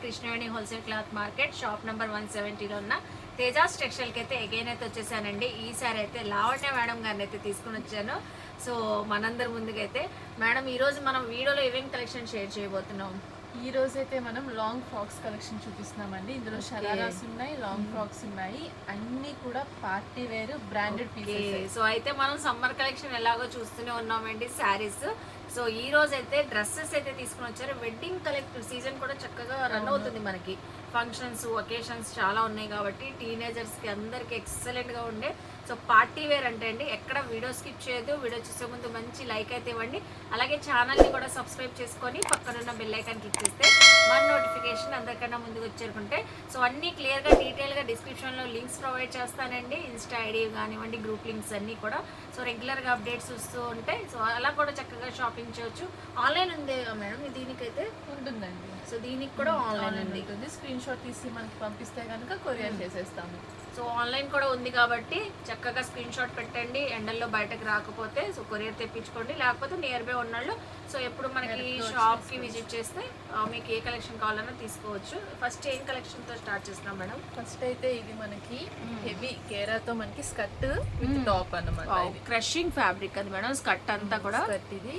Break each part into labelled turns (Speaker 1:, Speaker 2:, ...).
Speaker 1: Krishnaveni wholesale cloth market shop number 170లో ఉన్న తేజాస్ టెక్స్టైల్కి అయితే అగైన్ అయితే వచ్చేసానండి. ఈసారి అయితే లావణ్య మేడం గారిని అయితే తీసుకుని వచ్చాను. సో మనందరి ముందుకైతే మేడం ఈరోజు మనం వీడియోలో ఏమేమి కలెక్షన్ షేర్ చేయబోతున్నాం.
Speaker 2: ఈ రోజు అయితే మనం లాంగ్ ఫ్రాక్స్ కలెక్షన్ చూపిస్తున్నామండి. ఇందులో షరారాస్ ఉన్నాయి, లాంగ్ ఫ్రాక్స్ ఉన్నాయి, అన్ని కూడా party wear branded pieces.
Speaker 1: So అయితే మనం సమ్మర్ కలెక్షన్ ఎలాగో చూస్తూనే ఉన్నామండి, శారీస్. సో ఈ రోజు అయితే డ్రెస్సెస్ అయితే తీసుకుని వచ్చారు. వెడ్డింగ్ కలెక్ట్ సీజన్ కూడా చక్కగా రన్ అవుతుంది మనకి. ఫంక్షన్స్ ఒకేషన్స్ చాలా ఉన్నాయి కాబట్టి టీనేజర్స్కి అందరికి ఎక్సలెంట్గా ఉండే సో పార్టీ వేర్ అంటే అండి ఎక్కడ వీడియో స్కిప్ చేయొద్దు. వీడియో చూసే ముందు మంచి లైక్ అయితే ఇవ్వండి. అలాగే ఛానల్ని కూడా సబ్స్క్రైబ్ చేసుకొని పక్కనున్న బెల్ ఐకాన్ క్లిక్ చేస్తే మన నోటిఫికేషన్ అందరికన్నా ముందుకు వచ్చేరుకుంటే సో అన్నీ క్లియర్గా డీటెయిల్గా డిస్క్రిప్షన్లో లింక్స్ ప్రొవైడ్ చేస్తానండి. ఇన్స్టా ఐడి కానివ్వండి, గ్రూప్ లింక్స్ అన్నీ కూడా సో రెగ్యులర్గా అప్డేట్స్ వస్తూ ఉంటాయి. సో అలా కూడా చక్కగా షాపింగ్ చేయొచ్చు. ఆన్లైన్ ఉంది మేడం దీనికైతే
Speaker 2: ఉంటుందండి.
Speaker 1: సో దీనికి కూడా ఆన్లైన్
Speaker 2: ఉంటుంది. స్క్రీన్ షాట్ తీసి మనకి పంపిస్తే కనుక కొరియర్ చేసేస్తాము.
Speaker 1: సో ఆన్లైన్ కూడా ఉంది కాబట్టి చక్కగా స్క్రీన్ షాట్ పెట్టండి. ఎండల్లో బయటకు రాకపోతే సో కొరియర్ తెప్పించుకోండి. లేకపోతే నియర్ బై ఉన్నాళ్ళు సో ఎప్పుడు మనకి షాప్కి విజిట్ చేస్తే మీకు ఏ కలెక్షన్ కావాలన్నా తీసుకోవచ్చు. ఫస్ట్ ఏం కలెక్షన్తో స్టార్ట్ చేస్తున్నాం మేడం?
Speaker 2: ఫస్ట్ అయితే ఇది మనకి హెవీ కేరాతో మనకి స్కర్ట్ విత్ టాప్ అన్నమాట.
Speaker 1: క్రషింగ్ ఫ్యాబ్రిక్ అది మేడం. స్కర్ట్ అంతా కూడా
Speaker 2: స్కర్ట్ ఇది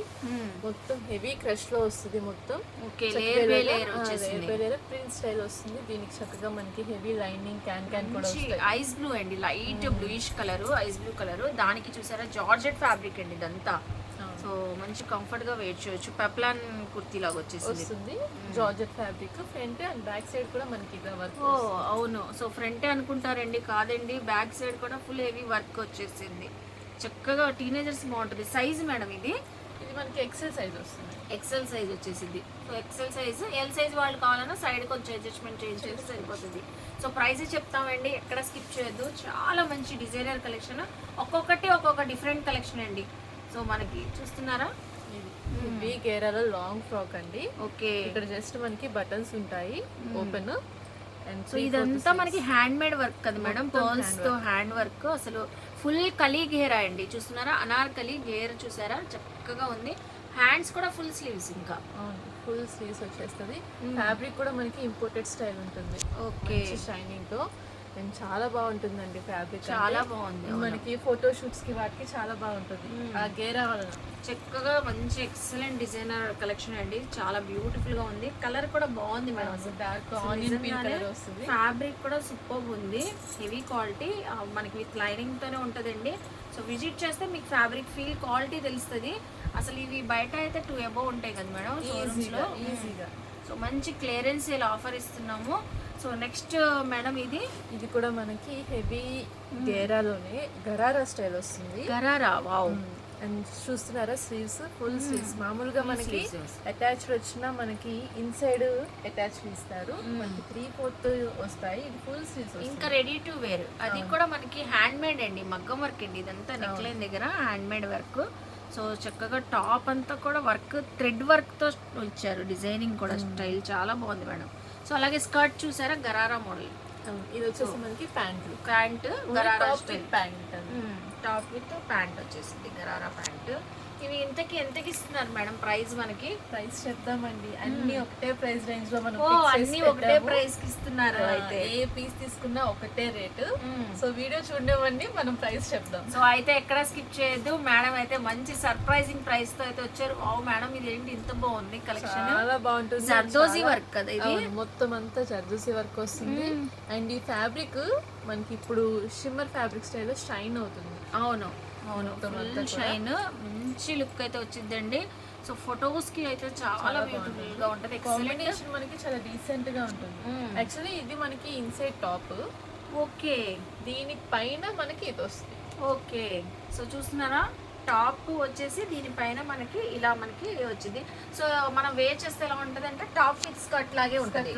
Speaker 2: మొత్తం హెవీ క్రష్ లో వస్తుంది. మొత్తం
Speaker 1: ఓకే లేయర్ బై లేయర్ వచ్చేసింది.
Speaker 2: ప్రింట్ స్టైల్ వస్తుంది. దీనికి చక్కగా మనకి హెవీ లైనింగ్ క్యాన్ కూడా వస్తాయి.
Speaker 1: ఐస్ బ్లూ అండి, light bluish colour, ice blue colour. దానికి చూసారా జార్జెట్ ఫ్యాబ్రిక్ అండి ఇదంతా. సో మంచి కంఫర్ట్ గా వెయిట్ చేయొచ్చు. పెప్లాన్ కుర్తీ లాగా వచ్చేసింది.
Speaker 2: Georgette fabric front and back side కూడా మనకి వర్క్.
Speaker 1: ఓ అవును. సో ఫ్రంట్ అనుకుంటారండి, కాదండి బ్యాక్ సైడ్ కూడా ఫుల్ హెవీ వర్క్ వచ్చేసింది. చక్కగా టీనేజర్స్ బాగుంటుంది. సైజ్ మేడం ఇది
Speaker 2: మనకి ఎక్సెల్ సైజ్ వస్తుంది.
Speaker 1: ఎక్సెల్ సైజ్ వచ్చేసింది. So XL size, L size వాళ్ళు కావాలన్నా సైడ్ కొంచెం అడ్జస్ట్మెంట్ చేస్తే సరిపోతుంది. సో ప్రైజెస్ చెప్తామండి, ఎక్కడ స్కిప్ చేయొద్దు. చాలా మంచి డిజైనర్ కలెక్షన్, ఒక్కొక్కటి ఒక్కొక్క డిఫరెంట్ కలెక్షన్ అండి. సో మనకి చూస్తున్నారా
Speaker 2: ఇది గేరాలో లాంగ్ ఫ్రాక్ అండి.
Speaker 1: ఓకే
Speaker 2: ఇక్కడ జస్ట్ మనకి బటన్స్ ఉంటాయి ఓపెన్.
Speaker 1: సో ఇదంతా మనకి హ్యాండ్ మేడ్ వర్క్ కదా మేడం, పర్ల్స్ తో హ్యాండ్ వర్క్. అసలు ఫుల్ కలీ గేర్ అండి. చూస్తున్నారా అనార్కలి గేర్ చూసారా, చక్కగా ఉంది. హ్యాండ్స్ కూడా ఫుల్ స్లీవ్స్, ఇంకా
Speaker 2: ఫుల్ స్లీవ్స్ వచ్చేస్తుంది. ఫ్యాబ్రిక్ కూడా మనకి ఇంపోర్టెడ్ స్టైల్ ఉంటుంది.
Speaker 1: ఓకే
Speaker 2: షైనింగ్ తో అండ్ చాలా బాగుంటుందండి. ఫ్యాబ్రిక్
Speaker 1: చాలా బాగుంది.
Speaker 2: మనకి ఫోటో షూట్స్ కి వాటికి చాలా బాగుంటుంది ఆ గేరా వలన.
Speaker 1: చక్కగా మంచి ఎక్సలెంట్ డిజైనర్ కలెక్షన్ అండి. చాలా బ్యూటిఫుల్ గా ఉంది. కలర్ కూడా బాగుంది madam.
Speaker 2: Dark onion pink colour వస్తుంది.
Speaker 1: ఫ్యాబ్రిక్ కూడా సూపర్ ఉంది, హెవీ క్వాలిటీ. మనకి విత్ లైనింగ్ తోనే ఉంటదండి. సో విజిట్ చేస్తే మీకు ఫ్యాబ్రిక్ ఫీల్ క్వాలిటీ తెలుస్తుంది. అసలు ఇవి బయట అయితే 2 above ఉంటాయి కదా మేడం షోరూమ్స్ లో
Speaker 2: ఈజీగా.
Speaker 1: సో మంచి క్లియరెన్స్ సేల్ ఆఫర్ ఇస్తున్నాము. సో నెక్స్ట్ మేడం ఇది
Speaker 2: కూడా మనకి హెవీ గేరాలోనే గరారా స్టైల్ వస్తుంది.
Speaker 1: గరారా వావ్.
Speaker 2: అండ్ చూస్తున్నారా స్లీవ్స్, ఫుల్ స్లీవ్స్. మామూలుగా మనకి అటాచ్డ్ వచ్చినా మనకి ఇన్సైడ్ అటాచ్ ఇస్తారు. మనకి 3/4 వస్తాయి. ఇది ఫుల్ స్లీవ్స్.
Speaker 1: ఇంకా రెడీ టు వేర్. అది కూడా మనకి హ్యాండ్ మేడ్ అండి, మగ్గం వర్క్ అండి. ఇదంతా నెక్ లైన్ దగ్గర హ్యాండ్ మేడ్ వర్క్. సో చక్కగా టాప్ అంతా కూడా వర్క్, థ్రెడ్ వర్క్ తో ఇచ్చారు. డిజైనింగ్ కూడా స్టైల్ చాలా బాగుంది మేడం. సో అలాగే స్కర్ట్ చూసారా గరారా మోడల్.
Speaker 2: ఇది వచ్చేసి మనకి
Speaker 1: pant gharara style
Speaker 2: pant,
Speaker 1: top with pant వచ్చేసింది గరారా ప్యాంట్. ఇవి ఎంతకి ఇస్తున్నారు మేడం ప్రైస్? మనకి
Speaker 2: ప్రైస్ చెప్తామండి. అన్ని ఒకటే ప్రైస్ రేంజ్ లో మనం
Speaker 1: అన్ని ఒకటే ప్రైస్ కి ఇస్తున్నారు. అయితే
Speaker 2: ఏ పీస్ తీసుకున్నా ఒకటే రేటు. సో వీడియో చూడనివ్వండి, మనం ప్రైస్ చెప్దాం.
Speaker 1: సో అయితే ఎక్కడ స్కిప్ చేయొద్దు. మేడం అయితే మంచి సర్ప్రైజింగ్ ప్రైస్ తో అయితే వచ్చారు. ఓ మేడం ఇది ఏంటి ఇంత బాగుంది కలెక్షన్?
Speaker 2: చాలా బాగుంటుంది.
Speaker 1: జర్దోజీ వర్క్ కదా ఇది,
Speaker 2: మొత్తం అంతా జర్దోజీ వర్క్ వస్తుంది. అండ్ ఈ ఫ్యాబ్రిక్ మనకి ఇప్పుడు షిమ్మర్ ఫ్యాబ్రిక్ స్టైల్ లో షైన్ అవుతుంది.
Speaker 1: అవును అవును, ఫుల్ షైన్, మంచి లుక్ అయితే వచ్చిందండి. సో ఫొటోస్ కి అయితే చాలా బ్యూటిఫుల్ గా ఉంటది.
Speaker 2: కాంబినేషన్ మనకి చాలా డీసెంట్ గా ఉంటుంది. యాక్చువల్లీ ఇది మనకి ఇన్సైడ్ టాప్.
Speaker 1: ఓకే
Speaker 2: దీని పైన మనకి ఇది వస్తుంది.
Speaker 1: ఓకే సో చూస్తున్నారా, టాప్ వచ్చేసి దీనిపైన మనకి ఇలా మనకి వచ్చింది. సో మనం వేర్ చేస్తే ఎలా ఉంటుంది అంటే టాప్ విత్ స్కర్ట్ లాగే ఉంటుంది.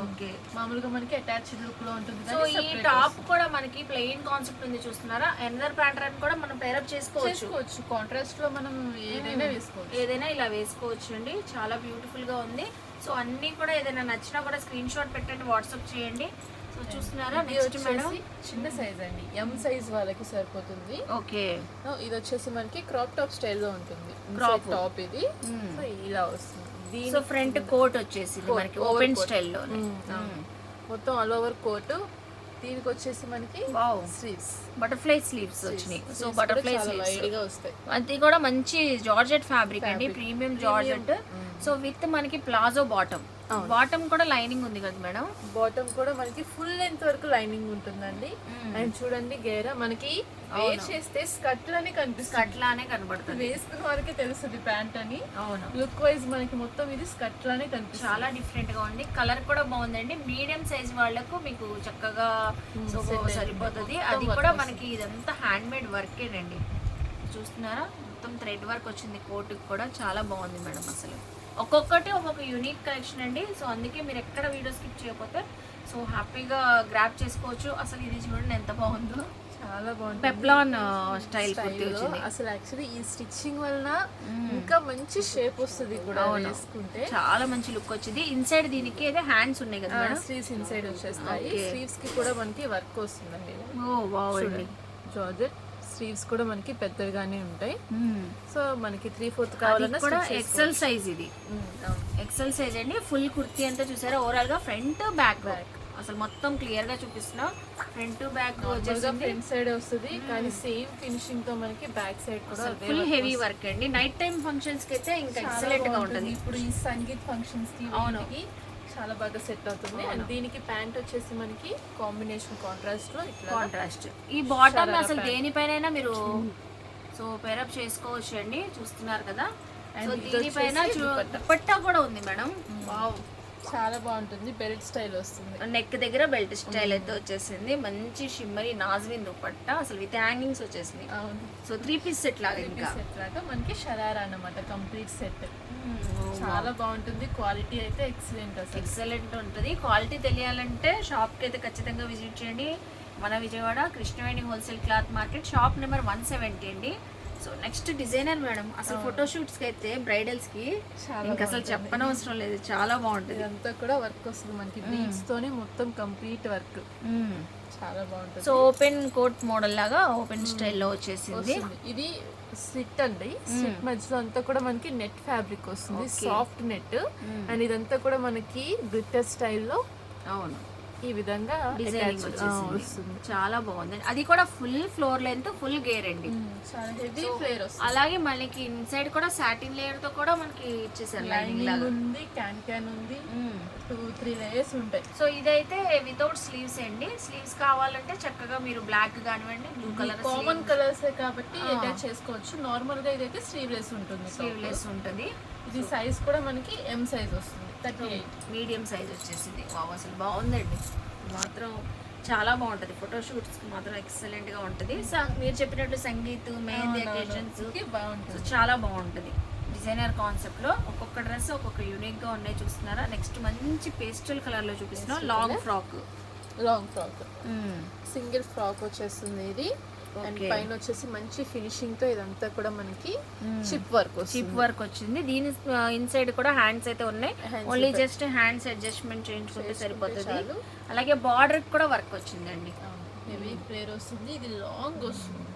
Speaker 1: ఓకే
Speaker 2: మామూలుగా మనకి అటాచ్డ్ లుక్ లో ఉంటుంది.
Speaker 1: సో ఈ టాప్ కూడా మనకి ప్లెయిన్ కాన్సెప్ట్ ఉంది చూస్తున్నారా. ఎనదర్ ప్యాటర్న్ కూడా మనం పేరప్ చేసుకోవచ్చు.
Speaker 2: కాంట్రాస్ట్ లో మనం ఏదైనా వేసుకోవచ్చు,
Speaker 1: ఏదైనా ఇలా వేసుకోవచ్చు అండి. చాలా బ్యూటిఫుల్ గా ఉంది. సో అన్ని కూడా ఏదైనా నచ్చినా కూడా స్క్రీన్ షాట్ పెట్టండి, వాట్సాప్ చేయండి. సో చూస్తున్నారా నెక్స్ట్ మేడం
Speaker 2: చిన్న సైజ్ అండి, ఎం సైజ్ వాళ్ళకి సరిపోతుంది.
Speaker 1: ఓకే
Speaker 2: ఇది వచ్చేసి మనకి క్రాప్ టాప్ స్టైల్ లో ఉంటుంది. టాప్ ఇది సో ఇలా వస్తుంది.
Speaker 1: సో ఫ్రంట్ కోట్ వచ్చేసింది మనకి ఓపెన్ స్టైల్లో
Speaker 2: మొత్తం ఆల్ ఓవర్ కోట్. దీనికి వచ్చేసి మనకి
Speaker 1: వావ్
Speaker 2: స్లీవ్స్,
Speaker 1: బటర్ఫ్లై స్లీవ్స్ వచ్చినాయి. సో బటర్ఫ్లై
Speaker 2: వైడ్ గా వస్తాయి.
Speaker 1: అది కూడా మంచి జార్జెట్ ఫ్యాబ్రిక్ అండి, ప్రీమియం జార్జెట్. సో విత్ మనకి ప్లాజో బాటమ్, బాటమ్ కూడా లైనింగ్ ఉంది కదా మేడం.
Speaker 2: బాటమ్ కూడా మనకి ఫుల్ లెంత్ వరకు లైనింగ్ ఉంటుందండి. అండ్ చూడండి గేరా మనకి వేర్ చేస్తే స్కర్ట్ లానే కనిపిస్తుంది,
Speaker 1: అట్లానే కనబడుతుంది,
Speaker 2: వేసుకున్న వారికి తెలుస్తుంది ప్యాంట్ అని.
Speaker 1: అవును,
Speaker 2: లుక్ వైజ్ మనకి మొత్తం ఇది స్కర్ట్ లానే కనిపిస్తుంది.
Speaker 1: చాలా డిఫరెంట్ గా ఉంది. కలర్ కూడా బాగుందండి, మీడియం సైజ్ వాళ్ళకు మీకు చక్కగా సరిపోతుంది. అది కూడా మనకి ఇదంతా హ్యాండ్ మేడ్ వర్కేనండి, చూస్తున్నారా మొత్తం థ్రెడ్ వర్క్ వచ్చింది. కోటుకి కూడా చాలా బాగుంది మేడం. అసలు ఒక్కొక్కటి ఒక్కొక్క యూనిక్ కలెక్షన్ అండి. సో అందుకే మీరు ఎక్కడ వీడియో స్కిప్ చేయకపోతే సో హ్యాపీగా గ్రాప్ చేసుకోవచ్చు. అసలు ఇది చూడండి ఎంత బాగుందో,
Speaker 2: చాలా బాగుంది.
Speaker 1: పెప్లాన్ స్టైల్ కుర్తీ వచ్చింది.
Speaker 2: అసలు యాక్చువల్లీ ఈ స్టిచ్చింగ్ వలన ఇంకా మంచి షేప్ వస్తుంది కూడా వేసుకుంటే.
Speaker 1: చాలా మంచి లుక్ వచ్చింది. ఇన్సైడ్ దీనికి అయితే హ్యాండ్స్ ఉన్నాయి కదా మేడం,
Speaker 2: స్లీవ్స్ ఇన్సైడ్ వచ్చేస్తాయి. స్లీవ్స్ కి కూడా మనకి వర్క్ వస్తుందండి.
Speaker 1: ఓ వావ్ అండి,
Speaker 2: జార్జెట్ స్లీవ్స్ కూడా మనకి పెద్దగానే ఉంటాయి. సో మనకి 3/4 కావాలన్నా
Speaker 1: కూడా ఎక్సెల్ సైజ్. ఇది ఎక్సెల్ సైజ్ అండి. ఫుల్ కుర్తీ అంతా చూసారా, ఓవరాల్ గా ఫ్రంట్ బ్యాక్ అసలు మొత్తం క్లియర్ గా చూపిస్తున్నా. ఫ్రంట్ బ్యాక్
Speaker 2: ఫ్రంట్ సైడ్ వస్తుంది, కానీ సేమ్ ఫినిషింగ్ తో మనకి బ్యాక్ సైడ్ కూడా
Speaker 1: ఫుల్ హెవీ వర్క్ అండి. నైట్ టైం ఫంక్షన్స్ కి అయితే ఇంకా ఎక్సలెంట్ గా ఉంటుంది.
Speaker 2: ఇప్పుడు ఈ సంగీత్ ఫంక్షన్స్ కి చాలా బాగా సెట్ అవుతుంది. అండ్ దీనికి ప్యాంట్ వచ్చేసి మనకి కాంబినేషన్ కాంట్రాస్ట్ లో ఇట్లా
Speaker 1: కాంట్రాస్ట్. ఈ బాటమ్ అసలు దేనిపైన మీరు సో పేరప్ చేసుకోవచ్చు అండి, చూస్తున్నారు కదా. సో దీనిపైన దుపట్టా కూడా ఉంది మేడం. వావ్,
Speaker 2: చాలా బాగుంటుంది. బెల్ట్ స్టైల్ వస్తుంది,
Speaker 1: నెక్ దగ్గర బెల్ట్ స్టైల్ అయితే వచ్చేసింది. మంచి షిమ్మరీ నాజ్విన్ దుపట్టా, అసలు విత్ హ్యాంగింగ్స్ వచ్చేసింది. సో 3 పీస్ సెట్ లాగా, ఇంకా
Speaker 2: సెట్ లాగా మనకి షరారా అన్నమాట, కంప్లీట్ సెట్. చాలా బాగుంటుంది. క్వాలిటీ అయితే
Speaker 1: ఎక్సలెంట్ ఉంటుంది. క్వాలిటీ తెలియాలంటే షాప్కి అయితే ఖచ్చితంగా విజిట్ చేయండి. మన Vijayawada Krishnaveni wholesale cloth market, shop number 170 అండి. So next designer madam. అసలు ఫోటోషూట్స్కి అయితే బ్రైడల్స్కి ఇంకా అసలు చెప్పనవసరం లేదు, చాలా బాగుంటుంది.
Speaker 2: అంతా కూడా వర్క్ వస్తుంది మనకి, బీడ్స్ తోనే మొత్తం కంప్లీట్ వర్క్. చాలా బాగుంటుంది.
Speaker 1: సో ఓపెన్ కోట్ మోడల్ లాగా ఓపెన్ స్టైల్లో వచ్చేసింది.
Speaker 2: ఇది స్లిట్ అండి, స్లిట్ మధ్యలో అంతా కూడా మనకి నెట్ ఫ్యాబ్రిక్ వస్తుంది, సాఫ్ట్ నెట్. అండ్ ఇదంతా కూడా మనకి గ్లిట్టర్ స్టైల్లో
Speaker 1: అవును
Speaker 2: ఈ విధంగా
Speaker 1: డిజైనింగ్ వస్తుంది. చాలా బాగుంది. అది కూడా full floor length, full gear అండి,
Speaker 2: చాలా హెవీ ఫ్లేర్ వస్తుంది.
Speaker 1: అలాగే మనకి ఇన్సైడ్ కూడా సాటిన్ లేయర్ తో కూడా మనకి ఇచ్చేసారు. లైనింగ్ లాగా
Speaker 2: ఉంది, క్యాన్ ఉంది, 2-3 లేయర్స్ ఉంటాయి.
Speaker 1: సో ఇదైతే వితౌట్ స్లీవ్స్ అండి. స్లీవ్స్ కావాలంటే చక్కగా మీరు బ్లాక్ కానివ్వండి, బ్లూ కలర్
Speaker 2: కామన్ కలర్స్ కాబట్టి అటాచ్ చేసుకోవచ్చు. నార్మల్ గా ఇదైతే స్లీవ్లెస్ ఉంటుంది,
Speaker 1: స్లీవ్లెస్ ఉంటుంది.
Speaker 2: ఇది సైజ్ కూడా మనకి M సైజ్ వస్తుంది, 38
Speaker 1: మీడియం సైజ్ వచ్చేసింది. వావ్, అసలు బాగుందండి మాత్రం, చాలా బాగుంటుంది. ఫోటోషూట్స్ మాత్రం ఎక్సలెంట్ గా ఉంటుంది. మీరు చెప్పినట్టు సంగీత్, మెహందీ అకేషన్స్
Speaker 2: బాగుంటుంది,
Speaker 1: చాలా బాగుంటుంది. డిజైనర్ కాన్సెప్ట్ లో ఒక్కొక్క డ్రెస్ ఒక్కొక్క యూనిక్ గా ఉన్నాయి, చూస్తున్నారా. నెక్స్ట్ మంచి పేస్టల్ కలర్ లో చూపిస్తున్నాం. లాంగ్ ఫ్రాక్
Speaker 2: సింగిల్ ఫ్రాక్ వచ్చేస్తుంది ఇది. అండ్ పైన వచ్చేసి మంచి ఫినిషింగ్ తో ఇదంతా కూడా మనకి చిప్ వర్క్
Speaker 1: వచ్చింది. దీని ఇన్సైడ్ కూడా హ్యాండ్స్ అయితే ఉన్నాయి, ఓన్లీ జస్ట్ హ్యాండ్స్ అడ్జస్ట్మెంట్ చేయించుకుంటే సరిపోతుంది. అలాగే బార్డర్ కూడా వర్క్ వచ్చిందండి,
Speaker 2: హెవీ ఫ్లేర్ వస్తుంది. ఇది లాంగ్ వస్తుంది,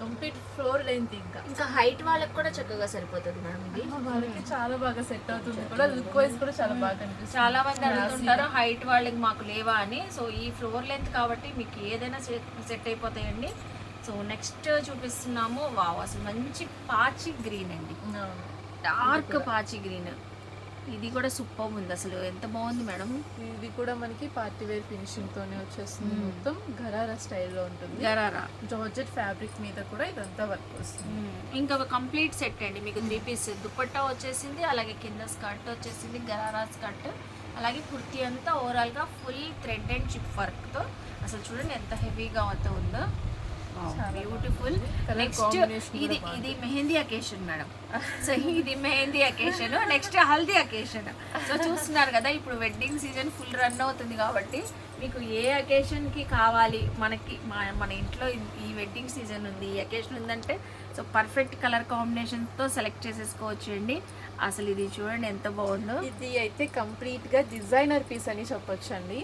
Speaker 2: కంప్లీట్ ఫ్లోర్ లెంత్.
Speaker 1: ఇంకా హైట్ వాళ్ళకి కూడా చక్కగా సరిపోతుంది మేడం. ఇది
Speaker 2: వాళ్ళకి చాలా బాగా సెట్ అవుతుంది కూడా, లుక్ వైజ్ కూడా చాలా బాగా కనిపిస్తుంది.
Speaker 1: చాలా మంది అడుగుతుంటారు హైట్ వాళ్ళకి మాకు లేవా అని. సో ఈ ఫ్లోర్ లెంత్ కాబట్టి మీకు ఏదైనా సెట్ అయిపోతాయండి. సో నెక్స్ట్ చూపిస్తున్నాము. వావ్, అసలు మంచి పాచి గ్రీన్ అండి, డార్క్ పాచి గ్రీన్. ఇది కూడా సూపర్ ఉంది, అసలు ఎంత బాగుంది మేడం.
Speaker 2: ఇది కూడా మనకి పార్టీ వేర్ ఫినిషింగ్ తోనే వచ్చేస్తుంది, మొత్తం గరారా స్టైల్లో ఉంటుంది.
Speaker 1: గరారా
Speaker 2: జార్జెట్ ఫ్యాబ్రిక్ మీద కూడా ఇదంతా వర్క్ వస్తుంది.
Speaker 1: ఇంకా ఒక కంప్లీట్ సెట్ అండి మీకు. 3 పీస్ దుపట్టా వచ్చేసింది, అలాగే కింద స్కర్ట్ వచ్చేసింది, గరారా స్కర్ట్, అలాగే కుర్తీ అంతా ఓవరాల్ గా full thread and chip work తో. అసలు చూడండి ఎంత హెవీగా అవుతా ఉందో, బ్యూటిఫుల్. నెక్స్ట్ ఇది మెహందీ అకేషన్ మేడం. సో ఇది mehndi occasion, next haldi occasion. So చూస్తున్నారు కదా, ఇప్పుడు వెడ్డింగ్ సీజన్ ఫుల్ రన్ అవుతుంది కాబట్టి మీకు ఏ అకేషన్కి కావాలి, మనకి మన ఇంట్లో ఈ వెడ్డింగ్ సీజన్ ఉంది, ఈ అకేషన్ ఉందంటే సో పర్ఫెక్ట్ కలర్ కాంబినేషన్తో సెలెక్ట్ చేసేసుకోవచ్చు అండి. అసలు ఇది చూడండి ఎంత బాగుందో.
Speaker 2: ఇది అయితే కంప్లీట్ గా డిజైనర్ పీస్ అని చెప్పొచ్చు అండి.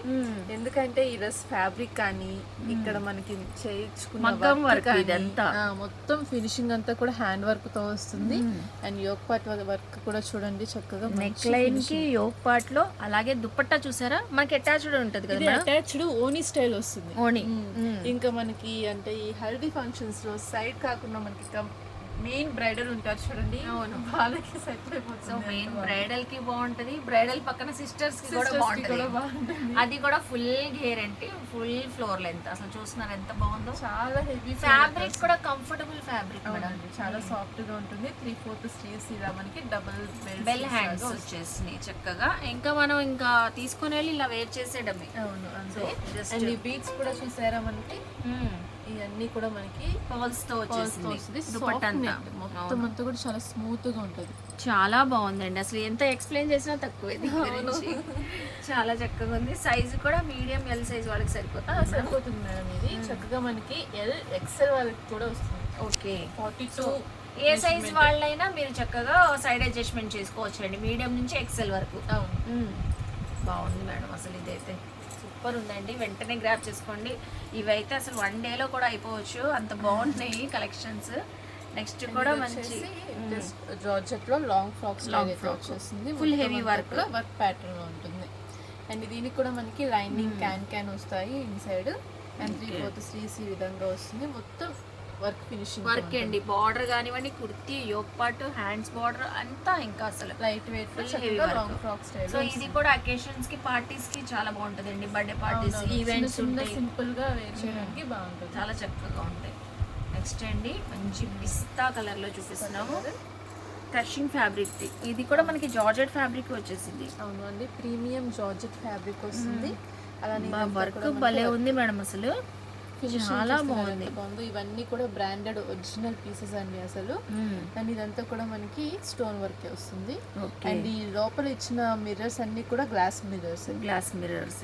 Speaker 2: ఎందుకంటే ఈ డ్రెస్ ఫ్యాబ్రిక్ కానీ ఇక్కడ మనకి చేయించుకున్న
Speaker 1: మగ్గం
Speaker 2: work
Speaker 1: వర్క్
Speaker 2: కానీ,
Speaker 1: ఇదంతా.
Speaker 2: మొత్తం ఫినిషింగ్ అంతా కూడా హ్యాండ్ వర్క్ తో వస్తుంది. అండ్ యోక్ పార్ట్ వర్క్ కూడా చూడండి చక్కగా
Speaker 1: నెక్ లైన్ కి యోక్ పార్ట్ లో, అలాగే దుపట్టా చూసారా మనకి అటాచ్డ్ ఉంటది కదా మేడం.
Speaker 2: అటాచ్డ్ ఓనీ స్టైల్ వస్తుంది.
Speaker 1: ఓని
Speaker 2: ఇంకా మనకి అంటే ఈ హల్దీ ఫంక్షన్స్ లో సైడ్ కాకుండా మనకి మెయిన్ బ్రైడల్ ఉంటారు చూడండి, వాళ్ళకి సెట్
Speaker 1: సో
Speaker 2: అయిపోతుంది.
Speaker 1: మెయిన్ బ్రైడల్ కి బాగుంటది, బ్రైడల్ పక్కన సిస్టర్స్ కి కూడా బాగుంటది. అది కూడా ఫుల్ గేర్ అంటే ఫుల్ ఫ్లోర్ లెంత్. అసలు చూస్తున్నారు ఎంత బాగుందో.
Speaker 2: చాలా హెవీ
Speaker 1: ఫ్యాబ్రిక్ కూడా కంఫర్టబుల్ ఫ్యాబ్రిక్ మేడం.
Speaker 2: చాలా సాఫ్ట్ గా ఉంటుంది. 3/4 స్లీవ్స్ ఇలా మనకి డబుల్
Speaker 1: బెల్ హ్యాండ్స్ వచ్చేసినాయి చక్కగా. ఇంకా మనం ఇంకా తీసుకుని వెళ్ళి ఇలా వేర్ చేసేయడమే.
Speaker 2: అవును అంతే.
Speaker 1: just-
Speaker 2: అండ్ ఈ బీడ్స్ కూడా చూసారా మనకి, ఇవన్నీ కూడా మనకి
Speaker 1: పర్ల్స్ తో వచ్చేసింది దుపట్టా
Speaker 2: soft
Speaker 1: అంతా.
Speaker 2: net. మొత్తం అంతా కూడా చాలా స్మూత్ గా ఉంటుంది.
Speaker 1: చాలా బాగుందండి. అసలు ఎంత ఎక్స్ప్లెయిన్ చేసినా తక్కువే దీని గురించి. చాలా చక్కగా ఉంది. సైజు కూడా మీడియం ఎల్ సైజ్ వాళ్ళకి సరిపోతుంది.
Speaker 2: సరిపోతుంది మేడం. ఇది చక్కగా మనకి XL వాళ్ళకి కూడా వస్తుంది.
Speaker 1: ఓకే.
Speaker 2: 42
Speaker 1: ఏ సైజ్ వాళ్ళైనా మీరు చక్కగా సైడ్ అడ్జస్ట్మెంట్ చేసుకోవచ్చు అండి, మీడియం నుంచి ఎక్సెల్ వరకు.
Speaker 2: అవును.
Speaker 1: బాగుంది మేడం. అసలు ఇదైతే సూపర్ ఉందండి. వెంటనే గ్రాప్ చేసుకోండి. ఇవైతే అసలు 1 డేలో కూడా అయిపోవచ్చు, అంత బాగుంటున్నాయి కలెక్షన్స్. నెక్స్ట్ కూడా మంచి
Speaker 2: జార్జెట్ లో లాంగ్ ఫ్రాక్స్ వచ్చేస్తుంది.
Speaker 1: ఫుల్ హెవీ వర్క్
Speaker 2: ప్యాటర్న్ లో ఉంటుంది. అండ్ దీనికి కూడా మనకి లైనింగ్ క్యాన్ వస్తాయి ఇన్సైడ్. అండ్ 3/4 స్లీవ్స్ ఈ విధంగా వస్తుంది. మొత్తం వర్క్ ఫినిషింగ్
Speaker 1: వర్క్ అండి. బార్డర్ కానివ్వండి, kurti yoke part, hands border అంతా ఇంకా అసలు
Speaker 2: light weight long frock style.
Speaker 1: So ఇది కూడా అకేషన్స్ కి పార్టీస్ కి చాలా బాగుంటది అండి. బర్త్డే పార్టీస్, ఈవెంట్స్ ఉంటాయి,
Speaker 2: సింపుల్ గా వేర్ చేయడానికి బాగుంటుంది.
Speaker 1: చాలా చక్కగా ఉంటాయి. నెక్స్ట్ అండి మంచి పిస్తా కలర్ లో చూపిస్తున్నాము. Crushing fabric. ఇది కూడా మనకి జార్జెట్ ఫ్యాబ్రిక్ వచ్చేసింది.
Speaker 2: అవును అండి, ప్రీమియం జార్జెట్ ఫ్యాబ్రిక్ వస్తుంది. అలానే
Speaker 1: వర్క్ భలే ఉంది మేడం. అసలు చాలా బాగుంది.
Speaker 2: ఇవన్నీ కూడా బ్రాండెడ్ ఒరిజినల్ పీసెస్ అండి అసలు. అండ్ ఇదంతా కూడా మనకి స్టోన్ వర్క్ వస్తుంది. అండ్ ఈ లోపల ఇచ్చిన మిర్రర్స్ అన్ని కూడా గ్లాస్ మిర్రర్స్.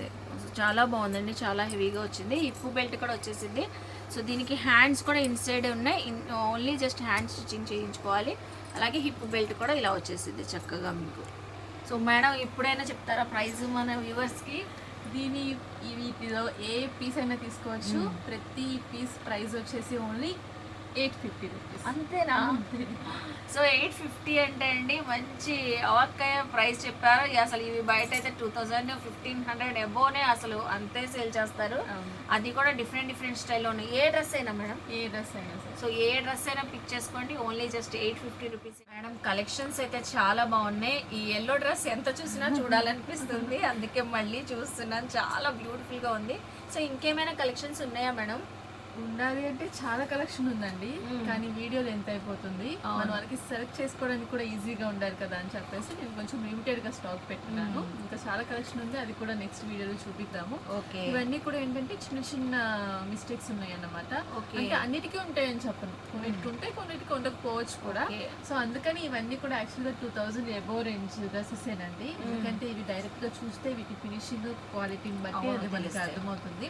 Speaker 1: చాలా బాగుందండి. చాలా హెవీగా వచ్చింది. హిప్ బెల్ట్ కూడా వచ్చేసింది. సో దీనికి హ్యాండ్స్ కూడా ఇన్సైడ్ ఉన్నాయి. ఓన్లీ జస్ట్ హ్యాండ్ స్టిచ్చింగ్ చేయించుకోవాలి. అలాగే హిప్ బెల్ట్ కూడా ఇలా వచ్చేసింది చక్కగా మీకు. సో మేడం ఇప్పుడైనా చెప్తారా ప్రైస్ మన వ్యూవర్స్కి?
Speaker 2: వీటిలో ఏ పీస్ అయినా తీసుకోవచ్చు. ప్రతి పీస్ ప్రైస్ వచ్చేసి ఓన్లీ 850 రూపీస్.
Speaker 1: అంతేనా? సో 850 అంటే అండి మంచి అవకాయ ప్రైస్ చెప్పారు. అసలు ఇవి బయట అయితే 2000 1500 అబోనే అసలు అంతే సేల్ చేస్తారు. అది కూడా డిఫరెంట్ స్టైల్లో ఉన్నాయి. ఏ డ్రెస్ అయినా మేడం?
Speaker 2: ఏ డ్రెస్ అయినా.
Speaker 1: సో ఏ డ్రెస్ అయినా పిక్ చేసుకోండి. Only just 850 rupees. Madam collections అయితే చాలా బాగున్నాయి. ఈ ఎల్లో డ్రెస్ ఎంత చూసినా చూడాలనిపిస్తుంది, అందుకే మళ్ళీ చూస్తున్నాను. చాలా బ్యూటిఫుల్గా ఉంది. సో ఇంకేమైనా కలెక్షన్స్ ఉన్నాయా మేడం?
Speaker 2: ఉండాలి అంటే చాలా కలెక్షన్ ఉందండి, కానీ వీడియోలు ఎంత అయిపోతుంది. మన వాళ్ళకి సెలెక్ట్ చేసుకోవడానికి కూడా ఈజీగా ఉండాలి కదా అని చెప్పేసి నేను కొంచెం లిమిటెడ్ గా స్టాక్ పెట్టినాను. ఇంకా చాలా కలెక్షన్ ఉంది, అది కూడా నెక్స్ట్ వీడియోలో చూపిద్దాము. ఇవన్నీ కూడా ఏంటంటే చిన్న చిన్న మిస్టేక్స్ ఉన్నాయి అన్నమాట. అంటే అన్నిటికీ ఉంటాయని చెప్పను, కొన్నిటికి ఉంటాయి కొన్నిటికి ఉండకపోవచ్చు కూడా. సో అందుకని ఇవన్నీ కూడా యాక్చువల్గా 2000 ఎబో రేంజ్ డ్రెస్సెస్ ఏనండి. ఎందుకంటే ఇవి డైరెక్ట్ గా చూస్తే వీటి ఫినిషింగ్ క్వాలిటీని బట్టి అది మనకి అర్థమవుతుంది.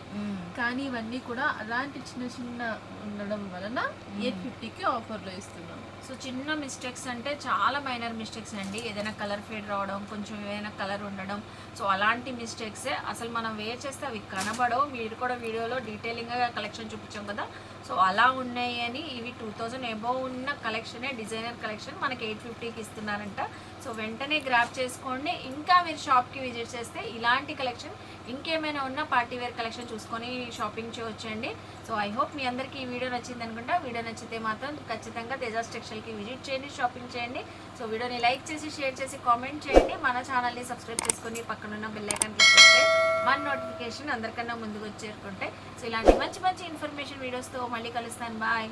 Speaker 2: కానీ ఇవన్నీ కూడా అలాంటి చిన్న చిన్న ఉండడం వలన 850కి ఆఫర్లో ఇస్తున్నాం.
Speaker 1: సో చిన్న మిస్టేక్స్ అంటే చాలా మైనర్ మిస్టేక్స్ అండి. ఏదైనా కలర్ ఫేడ్ రావడం, కొంచెం ఏదైనా కలర్ ఉండడం, సో అలాంటి మిస్టేక్సే. అసలు మనం వేర్ చేస్తే అవి కనబడవు. మీరు కూడా వీడియోలో డీటెయిలింగ్గా కలెక్షన్ చూపించాం కదా, సో అలా ఉన్నాయి అని. ఇవి 2000 అబోవ్ ఉన్న కలెక్షనే, డిజైనర్ కలెక్షన్ మనకి 850కి ఇస్తున్నారంట. సో వెంటనే గ్రాప్ చేసుకోండి. ఇంకా మీరు షాప్కి విజిట్ చేస్తే ఇలాంటి కలెక్షన్ ఇంకేమైనా ఉన్న పార్టీ వేర్ కలెక్షన్ చూసుకొని షాపింగ్ చేయవచ్చండి. సో ఐ హోప్ మీ అందరికీ ఈ వీడియో నచ్చింది అనుకుంటా. వీడియో నచ్చితే మాత్రం ఖచ్చితంగా తేజాస్ టెక్స్టైల్కి విజిట్ చేయండి, షాపింగ్ చేయండి. సో వీడియోని లైక్ చేసి, షేర్ చేసి, కామెంట్ చేయండి. మన ఛానల్ని సబ్స్క్రైబ్ చేసుకొని పక్కనున్న బెల్ ఐకాన్ క్లిక్ చేస్తే మన నోటిఫికేషన్ అందరికన్నా ముందుకు వచ్చేరుకుంటే. సో ఇలాంటి మంచి మంచి ఇన్ఫర్మేషన్ వీడియోస్తో మళ్ళీ కలుస్తాను. బాయ్.